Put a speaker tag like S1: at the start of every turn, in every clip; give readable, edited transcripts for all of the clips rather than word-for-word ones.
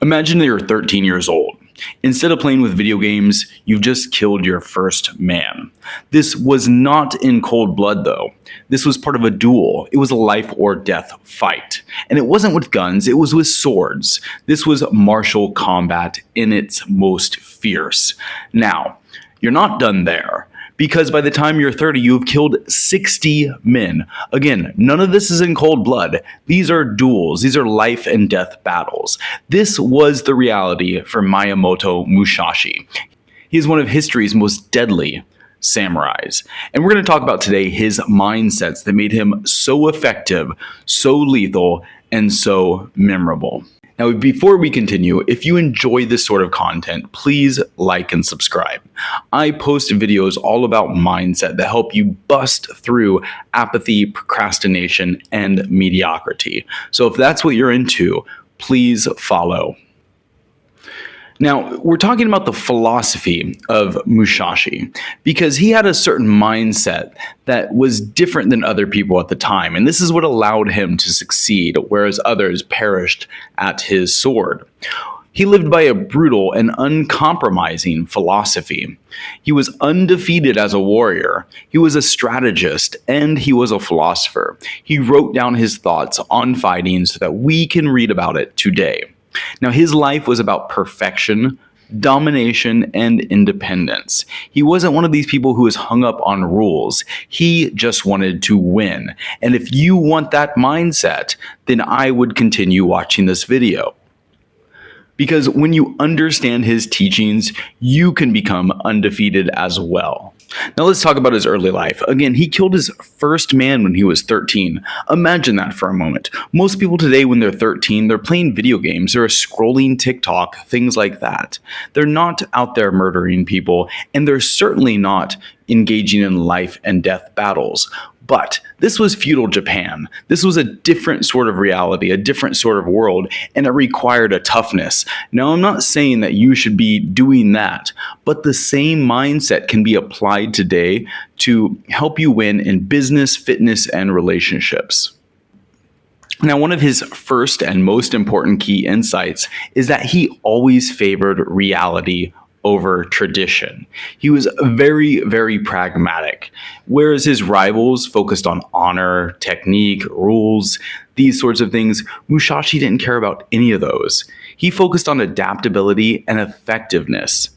S1: Imagine that you're 13 years old. Instead of playing with video games, you've just killed your first man. This was not in cold blood, though. This was part of a duel. It was a life or death fight. And it wasn't with guns, it was with swords. This was martial combat in its most fierce. Now, you're not done there. Because by the time you're 30, you have killed 60 men. Again, none of this is in cold blood. These are duels. These are life and death battles. This was the reality for Miyamoto Musashi. He is one of history's most deadly samurais. And we're going to talk about today his mindsets that made him so effective, so lethal, and so memorable. Now, before we continue, if you enjoy this sort of content, please like and subscribe. I post videos all about mindset that help you bust through apathy, procrastination, and mediocrity. So if that's what you're into, please follow. Now, we're talking about the philosophy of Musashi because he had a certain mindset that was different than other people at the time, and this is what allowed him to succeed, whereas others perished at his sword. He lived by a brutal and uncompromising philosophy. He was undefeated as a warrior, he was a strategist, and he was a philosopher. He wrote down his thoughts on fighting so that we can read about it today. Now, his life was about perfection, domination, and independence. He wasn't one of these people who was hung up on rules. He just wanted to win. And if you want that mindset, then I would continue watching this video. Because when you understand his teachings, you can become undefeated as well. Now let's talk about his early life. Again, he killed his first man when he was 13. Imagine that for a moment. Most people today, when they're 13, they're playing video games, they're scrolling TikTok, things like that. They're not out there murdering people, and they're certainly not engaging in life and death battles. But this was feudal Japan. This was a different sort of reality, a different sort of world, and it required a toughness. Now, I'm not saying that you should be doing that, but the same mindset can be applied today to help you win in business, fitness, and relationships. Now, one of his first and most important key insights is that he always favored reality over tradition. He was very, very pragmatic, whereas his rivals focused on honor, technique, rules, these sorts of things. Musashi didn't care about any of those. He focused on adaptability and effectiveness.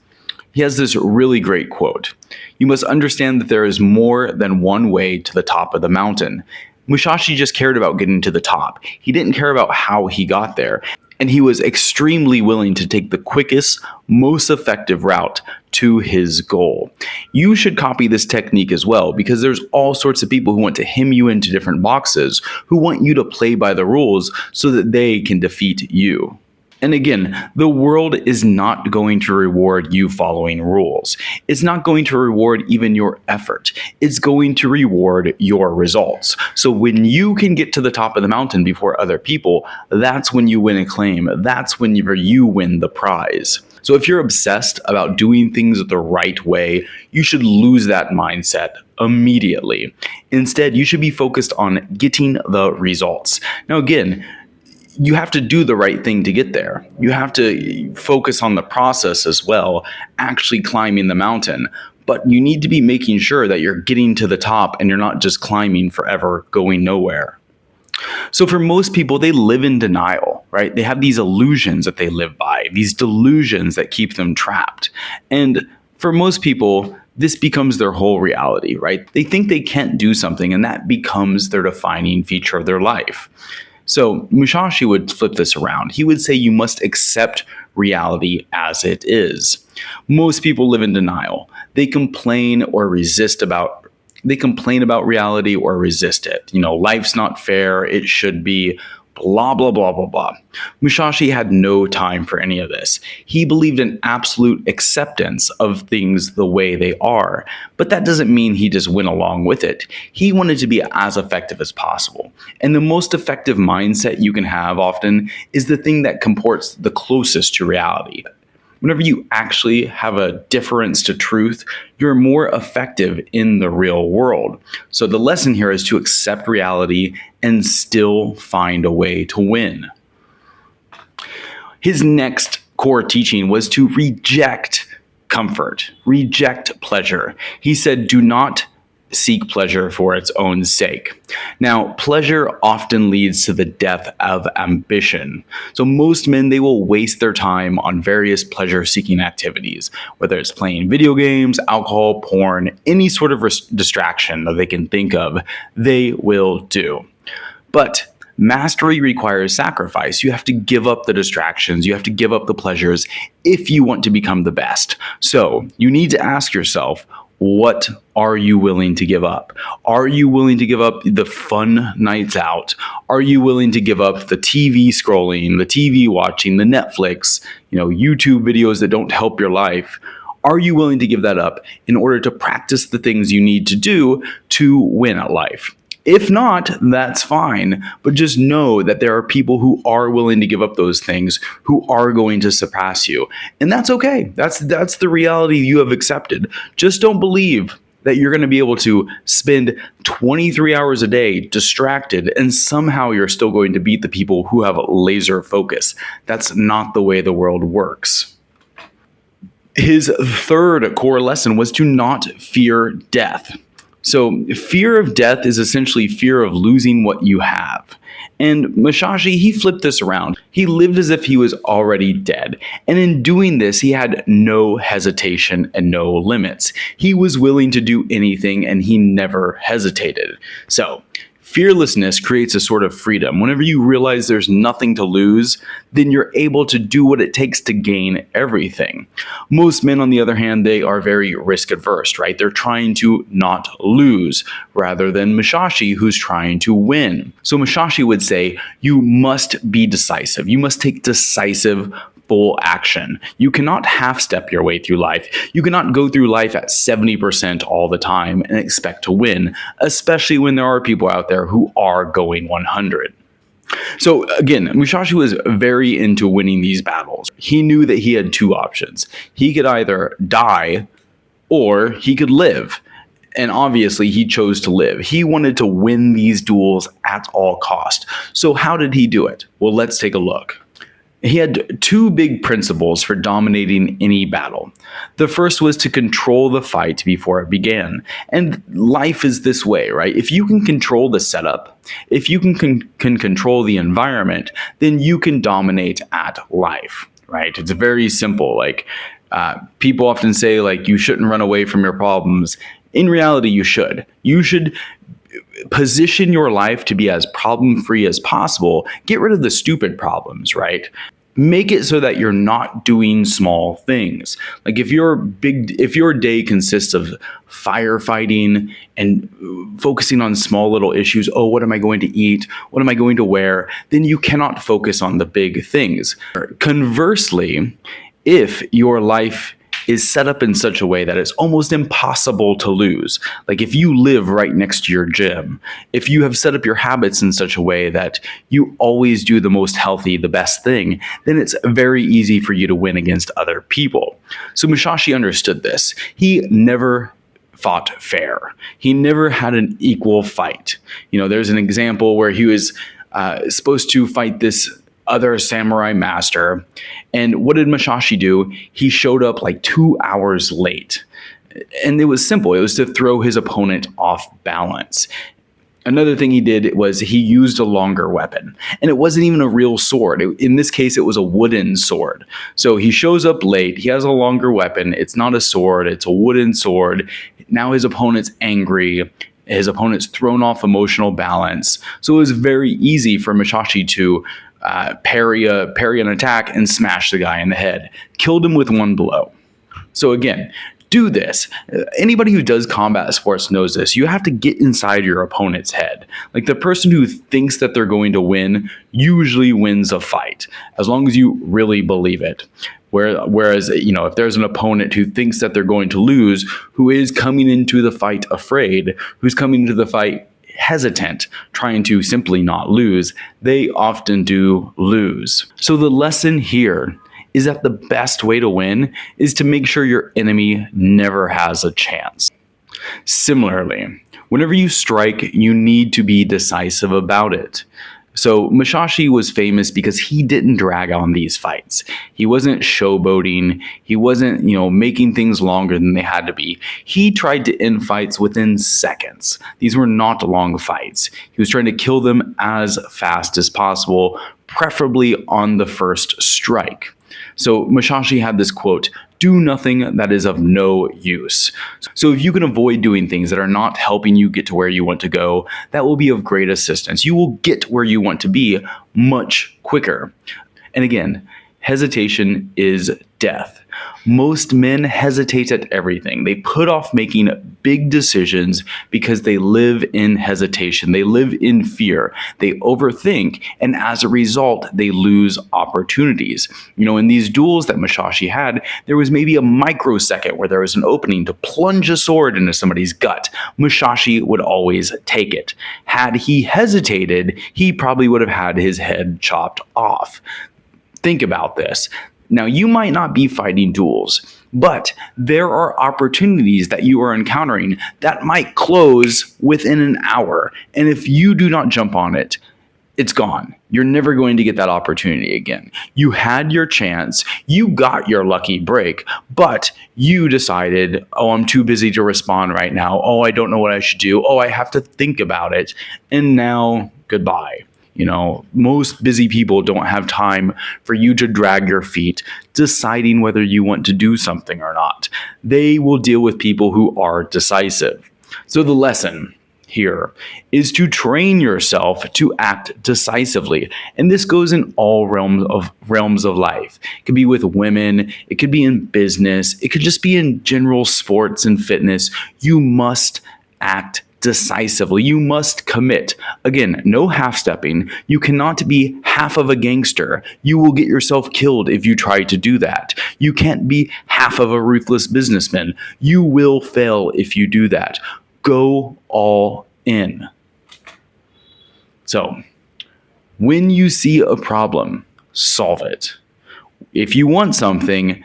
S1: He has this really great quote: "You must understand that there is more than one way to the top of the mountain." Musashi just cared about getting to the top. He didn't care about how he got there. And he was extremely willing to take the quickest, most effective route to his goal. You should copy this technique as well, because there's all sorts of people who want to hem you into different boxes, who want you to play by the rules so that they can defeat you. And again, the world is not going to reward you following rules. It's not going to reward even your effort. It's going to reward your results. So when you can get to the top of the mountain before other people, that's when you win a claim. That's when you win the prize. So if you're obsessed about doing things the right way, you should lose that mindset immediately. Instead, you should be focused on getting the results. Now again, you have to do the right thing to get there. You have to focus on the process as well, actually climbing the mountain. But you need to be making sure that you're getting to the top and you're not just climbing forever, going nowhere. So for most people, they live in denial, right? They have these illusions that they live by, these delusions that keep them trapped. And for most people, this becomes their whole reality, right? They think they can't do something, and that becomes their defining feature of their life. So Musashi would flip this around. He would say you must accept reality as it is. Most people live in denial. They complain about reality or resist it. Life's not fair. It should be blah, blah, blah, blah, blah. Musashi had no time for any of this. He believed in absolute acceptance of things the way they are, but that doesn't mean he just went along with it. He wanted to be as effective as possible. And the most effective mindset you can have often is the thing that comports the closest to reality. Whenever you actually have a difference to truth, you're more effective in the real world. So the lesson here is to accept reality and still find a way to win. His next core teaching was to reject comfort, reject pleasure. He said, do not seek pleasure for its own sake. Now, pleasure often leads to the death of ambition. So most men, they will waste their time on various pleasure-seeking activities, whether it's playing video games, alcohol, porn, any sort of distraction that they can think of, they will do. But mastery requires sacrifice. You have to give up the distractions. You have to give up the pleasures if you want to become the best. So you need to ask yourself, what are you willing to give up? Are you willing to give up the fun nights out? Are you willing to give up the TV scrolling, the TV watching, the Netflix, YouTube videos that don't help your life? Are you willing to give that up in order to practice the things you need to do to win at life? If not, that's fine, but just know that there are people who are willing to give up those things, who are going to surpass you. And that's okay. That's the reality you have accepted. Just don't believe that you're going to be able to spend 23 hours a day distracted and somehow you're still going to beat the people who have laser focus. That's not the way the world works. His third core lesson was to not fear death. So fear of death is essentially fear of losing what you have. And Musashi, he flipped this around. He lived as if he was already dead. And in doing this, he had no hesitation and no limits. He was willing to do anything and he never hesitated. So fearlessness creates a sort of freedom. Whenever you realize there's nothing to lose, then you're able to do what it takes to gain everything. Most men, on the other hand, they are very risk adverse, right? They're trying to not lose rather than Musashi, who's trying to win. So Musashi would say, you must be decisive. You must take decisive full action. You cannot half-step your way through life. You cannot go through life at 70% all the time and expect to win, especially when there are people out there who are going 100. So again, Musashi was very into winning these battles. He knew that he had two options. He could either die or he could live. And obviously he chose to live. He wanted to win these duels at all cost. So how did he do it? Well, let's take a look. He had two big principles for dominating any battle. The first was to control the fight before it began. And life is this way, right? If you can control the setup, if you can control the environment, then you can dominate at life, right? It's very simple. People often say, you shouldn't run away from your problems. In reality, you should. You should position your life to be as problem-free as possible. Get rid of the stupid problems, right? Make it so that you're not doing small things. If your day consists of firefighting and focusing on small little issues, what am I going to eat? What am I going to wear? Then you cannot focus on the big things. Conversely, if your life is set up in such a way that it's almost impossible to lose. If you live right next to your gym, if you have set up your habits in such a way that you always do the most healthy, the best thing, then it's very easy for you to win against other people. So Musashi understood this. He never fought fair. He never had an equal fight. There's an example where he was supposed to fight this other samurai master. And what did Musashi do? He showed up 2 hours late. And it was simple. It was to throw his opponent off balance. Another thing he did was he used a longer weapon. And it wasn't even a real sword. In this case, it was a wooden sword. So he shows up late. He has a longer weapon. It's not a sword. It's a wooden sword. Now his opponent's angry. His opponent's thrown off emotional balance. So it was very easy for Musashi to parry an attack and smash the guy in the head. Killed him with one blow. So again, do this. Anybody who does combat sports knows this. You have to get inside your opponent's head. The person who thinks that they're going to win usually wins a fight, as long as you really believe it. Whereas, if there's an opponent who thinks that they're going to lose, who is coming into the fight afraid, who's coming into the fight hesitant, trying to simply not lose, they often do lose. So the lesson here is that the best way to win is to make sure your enemy never has a chance. Similarly, whenever you strike, you need to be decisive about it. So Musashi was famous because he didn't drag on these fights. He wasn't showboating. He wasn't, making things longer than they had to be. He tried to end fights within seconds. These were not long fights. He was trying to kill them as fast as possible, preferably on the first strike. So Musashi had this quote, "Do nothing that is of no use." So if you can avoid doing things that are not helping you get to where you want to go, that will be of great assistance. You will get where you want to be much quicker. And again, hesitation is death. Most men hesitate at everything. They put off making big decisions because they live in hesitation. They live in fear. They overthink, and as a result, they lose opportunities. In these duels that Musashi had, there was maybe a microsecond where there was an opening to plunge a sword into somebody's gut. Musashi would always take it. Had he hesitated, he probably would have had his head chopped off. Think about this. Now, you might not be fighting duels, but there are opportunities that you are encountering that might close within an hour. And if you do not jump on it, it's gone. You're never going to get that opportunity again. You had your chance, you got your lucky break, but you decided, oh, I'm too busy to respond right now. Oh, I don't know what I should do. Oh, I have to think about it. And now, goodbye. Most busy people don't have time for you to drag your feet deciding whether you want to do something or not. They will deal with people who are decisive. So the lesson here is to train yourself to act decisively. And this goes in all realms of life. It could be with women, it could be in business, it could just be in general sports and fitness. You must act decisively. You must commit. Again, no half-stepping. You cannot be half of a gangster. You will get yourself killed if you try to do that. You can't be half of a ruthless businessman. You will fail if you do that. Go all in. So, when you see a problem, solve it. If you want something,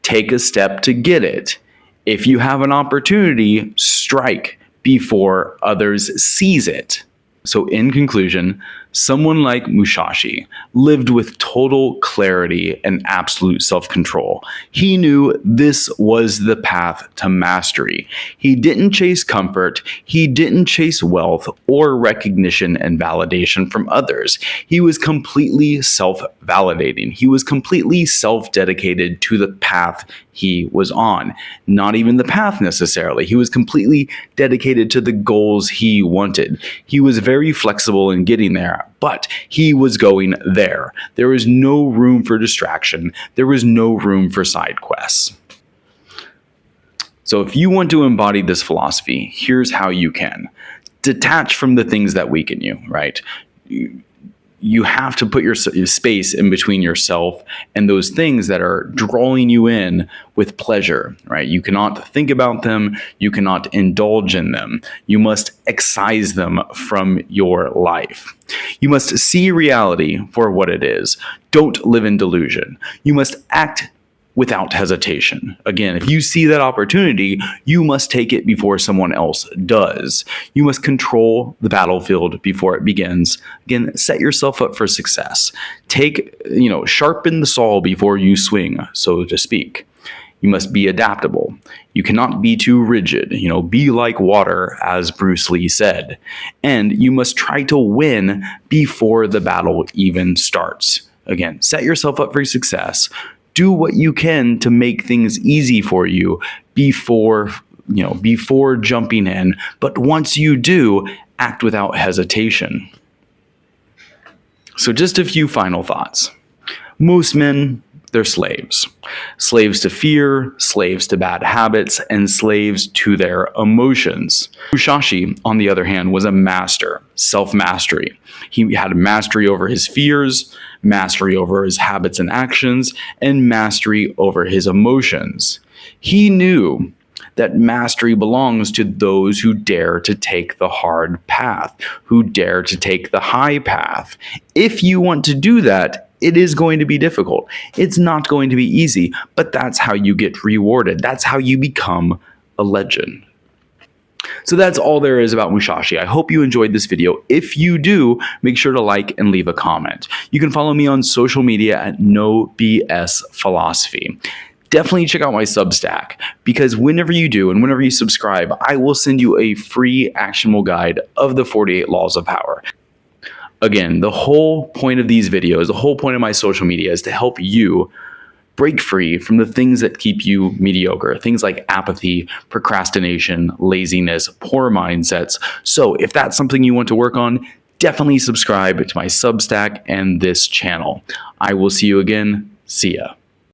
S1: take a step to get it. If you have an opportunity, strike before others seize it. So in conclusion, someone like Musashi lived with total clarity and absolute self-control. He knew this was the path to mastery. He didn't chase comfort, he didn't chase wealth or recognition and validation from others. He was completely self-validating. He was completely self-dedicated to the path he was on. Not even the path necessarily. He was completely dedicated to the goals he wanted. He was very flexible in getting there, but he was going there. There was no room for distraction. There was no room for side quests. So if you want to embody this philosophy, here's how you can. Detach from the things that weaken you, right? You have to put your space in between yourself and those things that are drawing you in with pleasure, right? You cannot think about them. You cannot indulge in them. You must excise them from your life. You must see reality for what it is. Don't live in delusion. You must act without hesitation. Again, if you see that opportunity, you must take it before someone else does. You must control the battlefield before it begins. Again, set yourself up for success. Sharpen the saw before you swing, so to speak. You must be adaptable. You cannot be too rigid. Be like water, as Bruce Lee said. And you must try to win before the battle even starts. Again, set yourself up for success. Do what you can to make things easy for you before jumping in. But once you do, act without hesitation. So just a few final thoughts. Most men, they're slaves. Slaves to fear, slaves to bad habits, and slaves to their emotions. Musashi, on the other hand, was a master, self-mastery. He had mastery over his fears, mastery over his habits and actions, and mastery over his emotions. He knew that mastery belongs to those who dare to take the hard path, who dare to take the high path. If you want to do that, it is going to be difficult. It's not going to be easy, but that's how you get rewarded. That's how you become a legend. So that's all there is about Musashi. I hope you enjoyed this video. If you do, make sure to like and leave a comment. You can follow me on social media at No BS Philosophy. Definitely check out my Substack, because whenever you do and whenever you subscribe, I will send you a free actionable guide of the 48 Laws of Power. Again, the whole point of these videos, the whole point of my social media is to help you break free from the things that keep you mediocre. Things like apathy, procrastination, laziness, poor mindsets. So if that's something you want to work on, definitely subscribe to my Substack and this channel. I will see you again. See ya.